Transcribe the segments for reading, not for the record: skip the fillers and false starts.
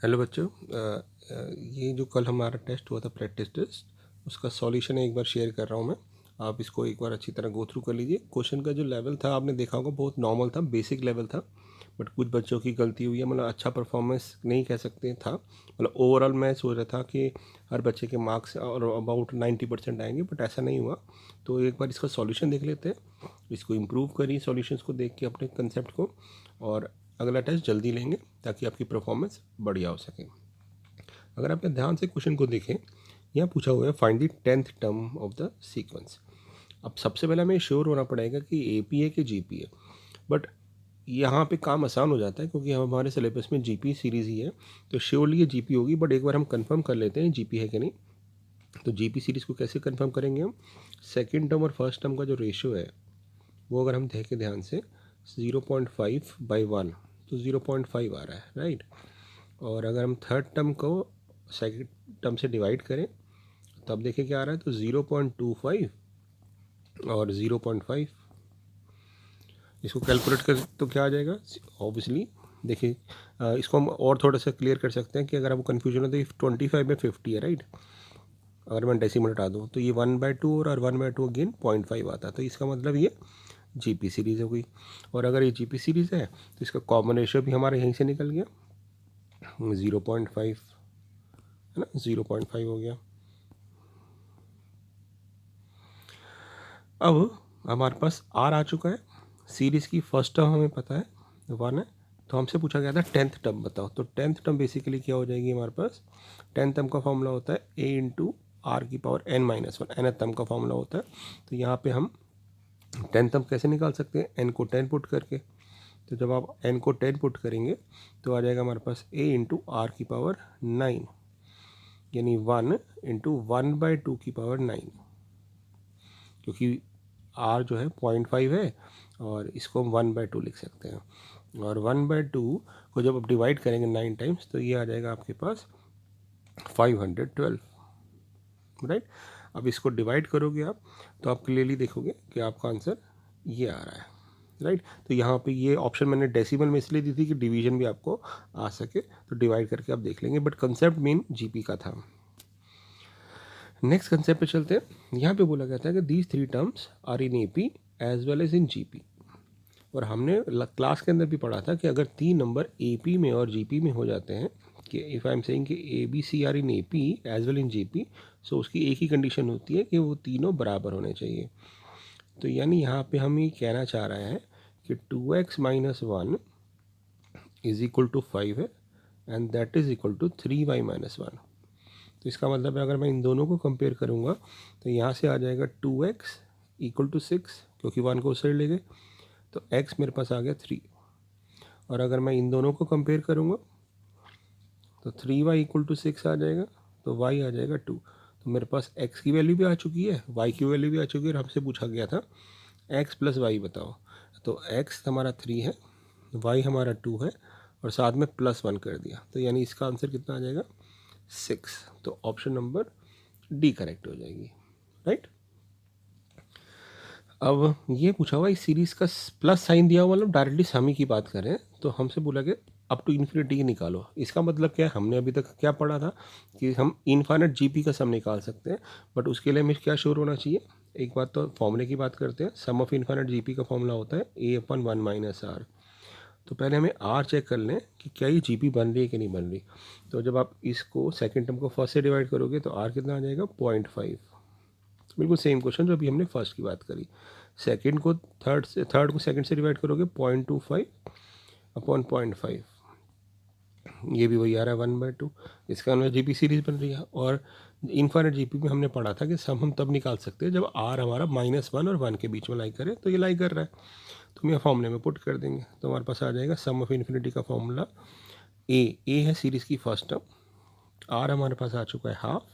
Hello बच्चों, ये जो कल हमारा टेस्ट हुआ था प्रैक्टिस टेस्ट, उसका सॉल्यूशन एक बार शेयर कर रहा हूँ मैं। आप इसको एक बार अच्छी तरह गो थ्रू कर लीजिए। क्वेश्चन का जो लेवल था आपने देखा होगा, बहुत नॉर्मल था, बेसिक लेवल था। बट कुछ बच्चों की गलती हुई है, मतलब अच्छा परफॉर्मेंस नहीं कह सकते था। मतलब ओवरऑल मैं सोच रहा था कि हर बच्चे के मार्क्स और अबाउट 90% आएंगे, बट ऐसा नहीं हुआ। तो एक बार इसका सॉल्यूशन देख लेते हैं, इसको इम्प्रूव करिए सॉल्यूशंस को देख के अपने कंसेप्ट को, और अगला टेस्ट जल्दी लेंगे ताकि आपकी परफॉर्मेंस बढ़िया हो सके। अगर आपने ध्यान से क्वेश्चन को देखें, यहाँ पूछा हुआ है find the 10th term of the sequence. अब सबसे पहले हमें श्योर होना पड़ेगा कि AP है कि GP है। बट यहाँ पे काम आसान हो जाता है क्योंकि हमारे सिलेबस में GP सीरीज़ ही है, तो श्योरली ये GP होगी। बट एक बार हम कंफर्म कर लेते हैं GP है कि नहीं। तो GP सीरीज़ को कैसे कंफर्म करेंगे हम? सेकेंड टर्म और फर्स्ट टर्म का जो रेशियो है वो अगर हम देखें ध्यान से 0.5/1, तो 0.5 आ रहा है, राइट। और अगर हम थर्ड टर्म को सेकेंड टर्म से डिवाइड करें तब देखें क्या आ रहा है, तो 0.25 और 0.5। इसको कैलकुलेट कर तो क्या आ जाएगा, ऑब्वियसली देखिए। इसको हम और थोड़ा सा क्लियर कर सकते हैं कि अगर आपको कन्फ्यूजन हो तो 25 में 50 है, राइट। अगर मैं डेसिमल हटा दूँ तो ये 1/2 और 1/2 अगेन 0.5 आता है। तो इसका मतलब ये GP सीरीज़ हो गई। और अगर ये GP सीरीज़ है तो इसका कॉमन रेशियो भी हमारा यहीं से निकल गया, 0.5 है ना, 0.5 हो गया। अब हमारे पास R आ चुका है। सीरीज़ की फर्स्ट टर्म हमें पता है 1 है, तो हमसे पूछा गया था 10th टर्म बताओ। तो 10th टर्म बेसिकली क्या हो जाएगी हमारे पास, 10th टर्म का फॉर्मूला होता है A × R⁻n - 1, nth टर्म का फॉर्मूला होता है। तो यहाँ पे हम 10th टर्म कैसे निकाल सकते हैं, n को 10 पुट करके। तो जब आप n को 10 पुट करेंगे तो आ जाएगा हमारे पास A × R⁻9, यानी 1 × 1/2 क्योंकि R जो है 0.5 है और इसको हम 1/2 लिख सकते हैं। और 1/2 को जब आप डिवाइड करेंगे 9 टाइम्स तो ये आ जाएगा आपके पास 512, राइट। अब इसको डिवाइड करोगे आप तो आप क्लियरली देखोगे कि आपका आंसर ये आ रहा है, राइट। तो यहाँ पे ये ऑप्शन मैंने डेसिमल में इसलिए दी थी कि डिवीजन भी आपको आ सके, तो डिवाइड करके आप देख लेंगे, बट कंसेप्ट मेन GP का था। नेक्स्ट कंसेप्ट पे चलते हैं। यहाँ पे बोला गया था कि these 3 terms are in AP as well as in GP। और हमने क्लास के अंदर भी पढ़ा था कि अगर 3 नंबर AP में और GP में हो जाते हैं, कि इफ़ आई एम सेइंग कि ABC are in AP as well in GP, so उसकी एक ही कंडीशन होती है कि वो तीनों बराबर होने चाहिए। तो यानी यहाँ पे हम ये कहना चाह रहे हैं कि 2x - 1 इज इक्वल टू 5 है, and that is equal to 3y - 1। तो इसका मतलब है अगर मैं इन दोनों को कंपेयर करूँगा तो यहाँ से आ जाएगा 2x = 6, क्योंकि 1 को उससे ले गए, तो x मेरे पास आ गया 3। और अगर मैं इन दोनों को कंपेयर करूँगा तो 3y = 6 आ जाएगा, तो y आ जाएगा 2। तो मेरे पास x की वैल्यू भी आ चुकी है, y की वैल्यू भी आ चुकी है, और हमसे पूछा गया था x + y बताओ। तो x हमारा 3 है, y हमारा 2 है, और साथ में +1 कर दिया, तो यानी इसका आंसर कितना आ जाएगा, 6। तो ऑप्शन नंबर D करेक्ट हो जाएगी, राइट। अब ये पूछा हुआ इस सीरीज़ का प्लस साइन दिया हुआ, मतलब डायरेक्टली समी की बात करें तो हमसे बोला कि अप टू इन्फिनिटी निकालो। इसका मतलब क्या है, हमने अभी तक क्या पढ़ा था कि हम इनफाइनाइट GP का सम निकाल सकते हैं, बट उसके लिए हमें क्या श्योर होना चाहिए। एक बात तो फॉर्मूले की बात करते हैं, सम ऑफ इनफाइनाइट GP का फॉर्मूला होता है A/1 - R। तो पहले हमें R चेक कर लें कि क्या ये GP बन रही है कि नहीं बन रही। तो जब आप इसको सेकेंड टर्म को फर्स्ट से डिवाइड करोगे तो R कितना आ जाएगा, 0.5। बिल्कुल सेम क्वेश्चन जो अभी हमने फर्स्ट की बात करी। सेकंड को थर्ड को सेकंड से डिवाइड करोगे 0.25/0.5, ये भी वही आ रहा है 1/2। इसका मतलब GP सीरीज बन रही है। और इनफाइनाइट GP में हमने पढ़ा था कि सम हम तब निकाल सकते हैं जब R हमारा -1 और 1 के बीच में लाई करे, तो ये लाई कर रहा है तो हम यह फॉर्मूले में पुट कर देंगे, तो हमारे पास आ जाएगा सम ऑफ इन्फिनिटी का फॉर्मूला ए है सीरीज़ की फर्स्ट टर्म, R हमारे पास आ चुका है हाफ,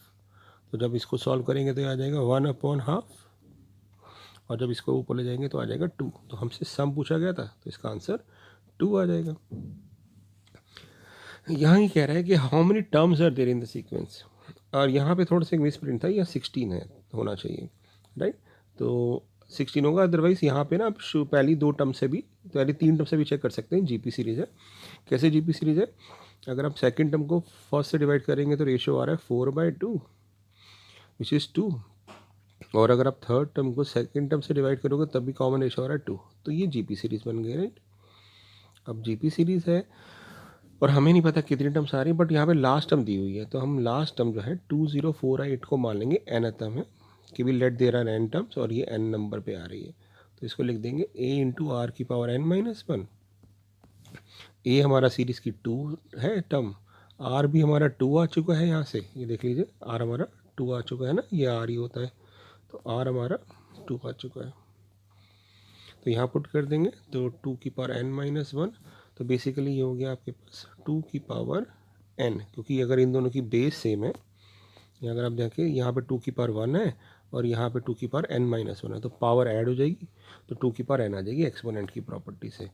तो जब इसको सॉल्व करेंगे तो आ जाएगा 1/2, और जब इसको ऊपर ले जाएंगे तो आ जाएगा 2। तो हमसे सम पूछा गया था तो इसका आंसर 2 आ जाएगा। यहाँ ही कह रहा है कि how many terms are there in the sequence, और यहाँ पे थोड़ा सा मिस प्रिंट था, यहाँ 16 है होना चाहिए, राइट। तो 16 होगा, अदरवाइज़ यहाँ पे ना आप पहली 2 टर्म से भी, पहली 3 टर्म से भी चेक कर सकते हैं GP सीरीज़ है। कैसे GP सीरीज़ है, अगर आप सेकेंड टर्म को फर्स्ट से डिवाइड करेंगे तो रेशियो आ रहा है 4/2 विच इज़ 2, और अगर आप थर्ड टर्म को सेकेंड टर्म से डिवाइड करोगे तब भी कॉमन रेशियो आ रहा है 2, तो ये जीपी सीरीज़ बन गई, राइट। अब जीपी सीरीज़ है और हमें नहीं पता कितनी टर्म्स आ रही है, बट यहाँ पे लास्ट टर्म दी हुई है, तो हम लास्ट टर्म जो है 2048 को मान लेंगे एन टर्म है कि भी लेट दे रहा है एन टर्म्स और ये एन नंबर पे आ रही है, तो इसको लिख देंगे a इंटू आर की पावर n-1। ए हमारा सीरीज़ की 2 है टर्म, आर भी हमारा 2 आ चुका है यहाँ से, ये देख लीजिए आर हमारा 2 आ चुका है ना, ये आर ही होता है, तो आर हमारा 2 आ चुका है, तो यहाँ पुट कर देंगे तो 2 की पावर n-1, तो बेसिकली ये हो गया आपके पास 2 की पावर n, क्योंकि अगर इन दोनों की बेस सेम है, या अगर आप देखें यहाँ पे 2 की पावर 1 है और यहाँ पे 2 की पावर n-1 है, तो पावर ऐड हो जाएगी, तो 2 की पावर n आ जाएगी एक्सपोनेंट की प्रॉपर्टी से,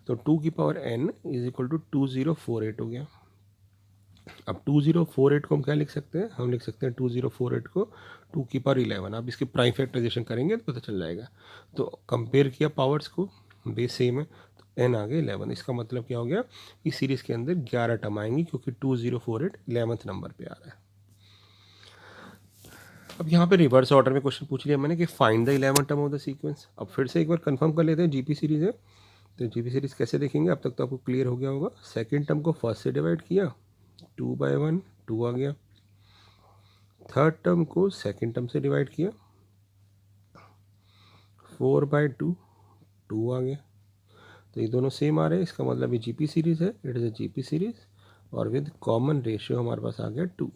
तो 2 की power n is equal to 2048 हो गया। अब 2048 को हम क्या लिख सकते हैं, हम लिख सकते हैं 2048 को 2 की पावर 11, आप इसकी प्राइम फैक्टराइजेशन करेंगे तो पता चल जाएगा, तो कंपेयर किया पावर्स को, बेस सेम है, तो n आ गया 11, इसका मतलब क्या हो गया, इस सीरीज़ के अंदर 11 टर्म आएंगी क्योंकि 2048 11th नंबर पे आ रहा है। अब यहाँ पे रिवर्स ऑर्डर में क्वेश्चन पूछ लिया मैंने कि find the 11th term of the sequence. अब फिर से एक बार कंफर्म कर लेते हैं जीपी सीरीज़ है, तो जीपी सीरीज़ कैसे देखेंगे, अब तक तो आपको क्लियर हो गया होगा। सेकंड टर्म को फर्स्ट से डिवाइड किया, 2/1 2 आ गया, थर्ड टर्म को सेकंड टर्म से डिवाइड किया, 4/2 2 आ गया, तो ये दोनों सेम आ रहे हैं, इसका मतलब ये जीपी सीरीज़ है, it is a GP series, और विद कॉमन रेशियो हमारे पास आ गया 2,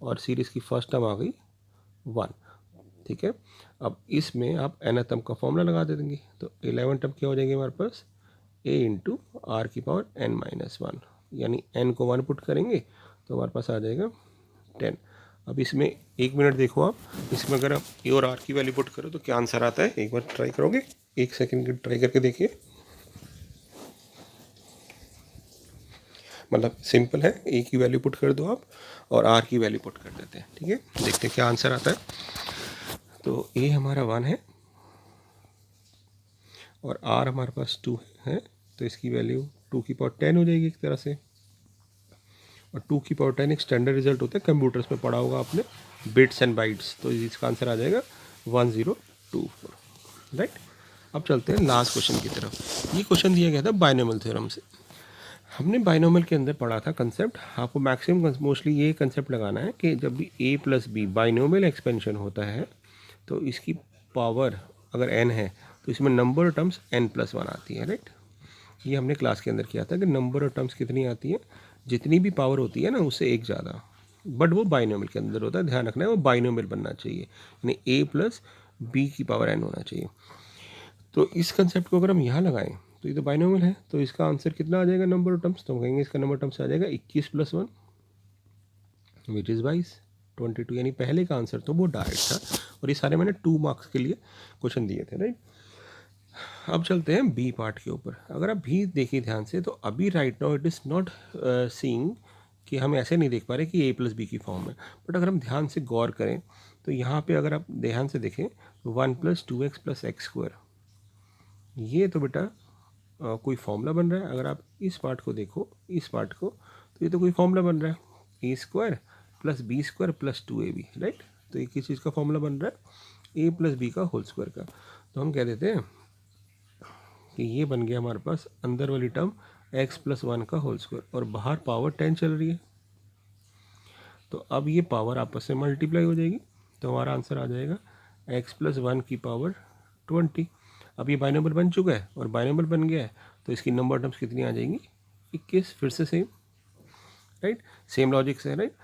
और सीरीज़ की फर्स्ट टर्म आ गई 1, ठीक है। अब इसमें आप एन टर्म का फॉर्मूला लगा दे देंगे, तो 11 टर्म क्या हो जाएगी हमारे पास, a इंटू आर की पावर n-1, यानी n को 1 पुट करेंगे तो हमारे पास आ जाएगा 10। अब इसमें 1 मिनट देखो आप, इसमें अगर आप a और r की वैल्यू पुट करो तो क्या आंसर आता है, एक बार ट्राई करोगे, 1 सेकेंड ट्राई करके देखिए, मतलब सिंपल है, a की वैल्यू पुट कर दो आप और r की वैल्यू पुट कर देते हैं, ठीक है, देखते हैं क्या आंसर आता है। तो a हमारा 1 है और r हमारे पास 2 है, तो इसकी वैल्यू 2 की पावर 10 हो जाएगी एक तरह से, और 2 की पावर 10 एक स्टैंडर्ड रिजल्ट होता है, कंप्यूटर्स में पढ़ा होगा आपने, बिट्स एंड बाइट्स, तो इसका आंसर आ जाएगा 1024, राइट। अब चलते हैं लास्ट क्वेश्चन की तरफ। ये क्वेश्चन दिया गया था बाइनोमियल थ्योरम से। हमने बाइनोमियल के अंदर पढ़ा था कंसेप्ट, आपको मैक्सिमम मोस्टली ये कंसेप्ट लगाना है कि जब भी a plus B binomial expansion होता है तो इसकी पावर अगर n है तो इसमें नंबर ऑफ टर्म्स n+1 आती है, राइट। ये हमने क्लास के अंदर किया था कि नंबर ऑफ टर्म्स कितनी आती है, जितनी भी पावर होती है ना उससे एक ज़्यादा, बट वो बाइनोमियल के अंदर होता है, ध्यान रखना है वो बाइनोमियल बनना चाहिए, यानी a प्लस बी की पावर n होना चाहिए। तो इस कंसेप्ट को अगर हम यहाँ लगाएं तो ये तो बाइनोमियल है, तो इसका आंसर कितना आ जाएगा नंबर ऑफ टर्म्स, तो हम कहेंगे इसका नंबर टर्म्स आ जाएगा 21 + 1 विच इज़ 22, यानी पहले का आंसर तो वो डायरेक्ट था, और ये सारे मैंने 2 मार्क्स के लिए क्वेश्चन दिए थे, राइट। अब चलते हैं बी पार्ट के ऊपर। अगर आप भी देखिए ध्यान से तो अभी right now it is not seeing कि हम ऐसे नहीं देख पा रहे कि a प्लस बी की फॉर्म है, बट अगर हम ध्यान से गौर करें तो यहाँ पे अगर आप ध्यान से देखें 1 + 2x + x², ये तो बेटा कोई फॉर्मूला बन रहा है। अगर आप इस पार्ट को देखो, इस पार्ट को, तो ये तो कोई फॉर्मूला बन रहा है, a² + b² + 2ab, राइट। तो ये किस चीज़ का फॉर्मूला बन रहा है, a + b का होल स्क्वायर का। तो हम कह देते हैं कि ये बन गया हमारे पास अंदर वाली टर्म x + 1 का होल स्क्वायर, और बाहर पावर 10 चल रही है, तो अब ये पावर आपस में मल्टीप्लाई हो जाएगी, तो हमारा आंसर आ जाएगा x + 1 की पावर 20। अब ये बाइनोमियल बन चुका है और बाइनोमियल बन गया है, तो इसकी नंबर टर्म्स कितनी आ जाएंगी, 21, फिर से सेम, राइट, सेम लॉजिक से, राइट।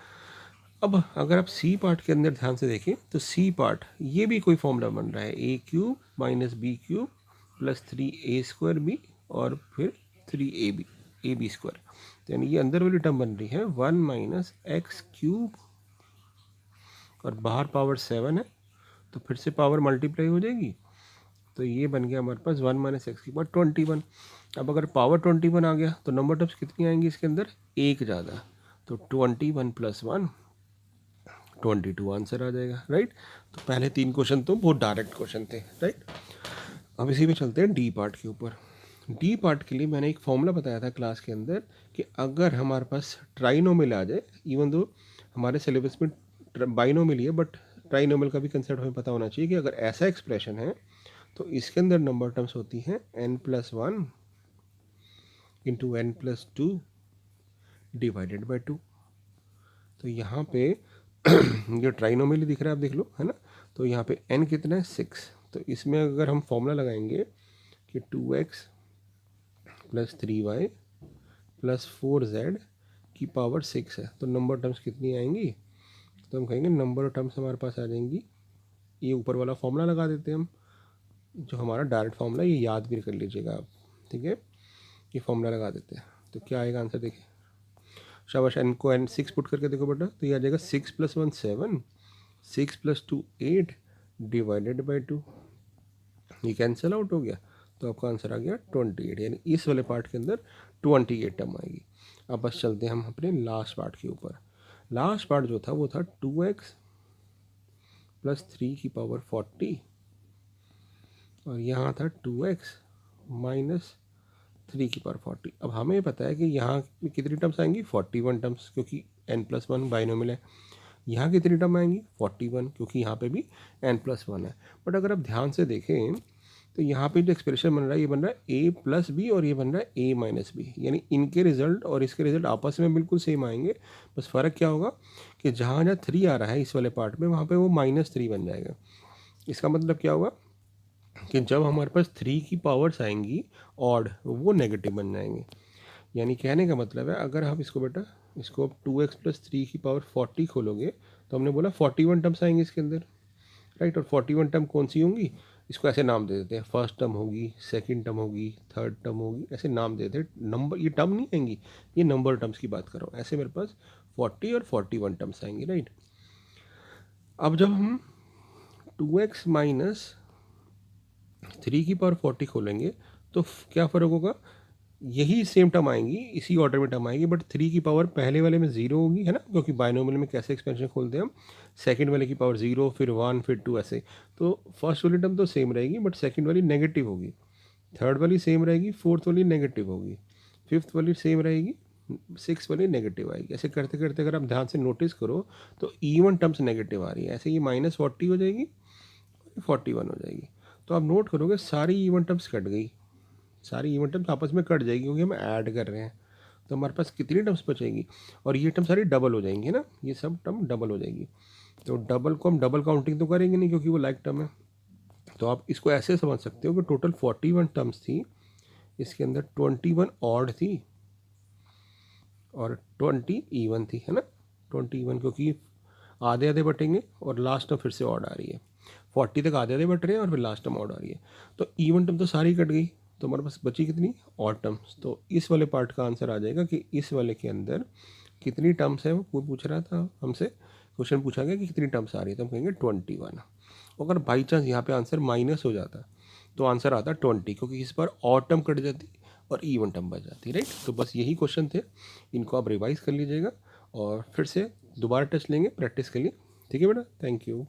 अब अगर आप सी पार्ट के अंदर ध्यान से देखें तो सी पार्ट ये भी कोई फॉर्मूला बन रहा है, a³ - b³ + 3a² b और फिर 3ab², तो यानी ये अंदर वाली टर्म बन रही है 1 - x³ और बाहर पावर 7 है, तो फिर से पावर मल्टीप्लाई हो जाएगी, तो ये बन गया हमारे पास 1 - x की पावर 21। अब अगर पावर 21 आ गया तो नंबर टर्म्स कितनी आएंगी इसके अंदर, एक ज़्यादा, तो 21 + 1 22 आंसर आ जाएगा, राइट। तो पहले 3 क्वेश्चन तो बहुत डायरेक्ट क्वेश्चन थे, राइट। अब इसी में चलते हैं डी पार्ट के ऊपर। डी पार्ट के लिए मैंने एक फॉर्मूला बताया था क्लास के अंदर कि अगर हमारे पास ट्राइनोमियल आ जाए, इवन दो हमारे सिलेबस में बाइनोमियल ही है, बट ट्राइनोमियल का भी कंसेप्ट हमें पता होना चाहिए कि अगर ऐसा एक्सप्रेशन है तो इसके अंदर नंबर टर्म्स होती हैं n+1 into n+2 divided by 2। तो यहाँ पे जो ट्राइनोमियल दिख रहा है आप देख लो, है ना। तो यहाँ पे n कितना है 6, तो इसमें अगर हम फॉर्मूला लगाएंगे कि 2x + 3y + 4z की पावर 6 है, तो नंबर टर्म्स कितनी आएंगी, तो हम कहेंगे नंबर टर्म्स हमारे पास आ जाएंगी, ये ऊपर वाला फॉर्मूला लगा देते हैं हम, जो हमारा डायरेक्ट फॉर्मूला, ये याद भी कर लीजिएगा आप, ठीक है। ये फॉर्मूला लगा देते हैं तो क्या आएगा आंसर, देखिए शाबाश, n को n6 पुट करके देखो बेटा, तो ये आ जाएगा 6 + 1 7, 6 + 2 8 डिवाइडेड बाई 2, ये कैंसिल आउट हो गया, तो आपका आंसर आ गया 28, यानी इस वाले पार्ट के अंदर 28 टर्म आएगी। अब बस चलते हैं हम अपने लास्ट पार्ट के ऊपर। लास्ट पार्ट जो था वो था 2x + 3 की पावर 40, और यहाँ था 2x - 3 की पावर 40। अब हमें पता है कि यहाँ कितनी टर्म्स आएंगी 41 टर्म्स, क्योंकि n+1 बाइनोमियल है। यहाँ कितनी टर्म आएंगी 41, क्योंकि यहाँ पे भी n+1 है। बट अगर आप ध्यान से देखें तो यहाँ पे जो एक्सप्रेशन बन रहा है, ये बन रहा है a + b और ये बन रहा है a - b, यानी इनके रिजल्ट और इसके रिजल्ट आपस में बिल्कुल सेम आएंगे। बस फ़र्क क्या होगा कि जहाँ 3 आ रहा है इस वाले पार्ट में, वहाँ पे वो -3 बन जाएगा। इसका मतलब क्या होगा कि जब हमारे पास 3 की पावर्स आएंगी ऑड, वो नेगेटिव बन जाएंगे। यानी कहने का मतलब है, अगर आप इसको बेटा इसको अब 2x + 3 की पावर 40 खोलोगे तो हमने बोला 41 टर्म्स आएंगे इसके अंदर, राइट। और 41 टर्म कौन सी होंगी, इसको ऐसे नाम दे देते हैं, फर्स्ट टर्म होगी, सेकंड टर्म होगी, थर्ड टर्म होगी, ऐसे नाम दे देते हैं। नंबर, ये टर्म नहीं आएंगी, ये नंबर टर्म्स की बात कर रहा हूँ। ऐसे मेरे पास 40 और 41 टर्म्स आएंगे, राइट। अब जब हम 2x - 3 की पावर 40 खोलेंगे तो क्या फ़र्क होगा, यही सेम टर्म आएंगी, इसी ऑर्डर में टर्म आएंगी, बट 3 की पावर पहले वाले में 0 होगी, है ना, क्योंकि बाइनोमियल में कैसे एक्सपेंशन खोलते हैं हम, सेकंड वाले की पावर 0, फिर 1, फिर 2, ऐसे। तो फर्स्ट वाली टर्म तो सेम रहेगी, बट सेकंड वाली नेगेटिव होगी, थर्ड वाली सेम रहेगी, फोर्थ वाली नेगेटिव होगी, फिफ्थ वाली सेम रहेगी, सिक्स वाली नेगेटिव आएगी। ऐसे करते करते अगर आप ध्यान से नोटिस करो तो इवन टर्म्स नेगेटिव आ रही है, ऐसे ये -40 हो जाएगी, 41 हो जाएगी। तो आप नोट करोगे सारी इवन टर्म्स कट गई, सारी इवन टर्म्स आपस में कट जाएगी, क्योंकि हम ऐड कर रहे हैं। तो हमारे पास कितनी टर्म्स बचेगी, और ये टर्म सारी डबल हो जाएंगी ना, ये सब टर्म डबल हो जाएगी। तो डबल को हम डबल काउंटिंग तो करेंगे नहीं, क्योंकि वो लाइक टर्म है। तो आप इसको ऐसे समझ सकते हो कि टोटल 41 टर्म्स थी, इसके अंदर 21 ऑड थी और 20 इवन थी, है ना। 20 इवन, क्योंकि आधे आधे बटेंगे और लास्ट में फिर से ऑड आ रही है। 40 तक आधे आधे बट रहे हैं और फिर लास्ट में ऑड आ रही है। तो इवन टर्म तो सारी कट गई, तो हमारे पास बची कितनी ऑड टर्म्स। तो इस वाले पार्ट का आंसर आ जाएगा कि इस वाले के अंदर कितनी टर्म्स है, वो पूछ रहा था हमसे, क्वेश्चन पूछा गया कि कितनी टर्म्स आ रही है, तो हम कहेंगे 21। अगर बाई चांस यहाँ पे आंसर माइनस हो जाता तो आंसर आता 20, क्योंकि इस बार ऑड टर्म कट जाती और इवन टर्म बच जाती, राइट। तो बस यही क्वेश्चन थे, इनको आप रिवाइज कर लीजिएगा और फिर से दोबारा टेस्ट लेंगे प्रैक्टिस के लिए, ठीक है बेटा। Thank you.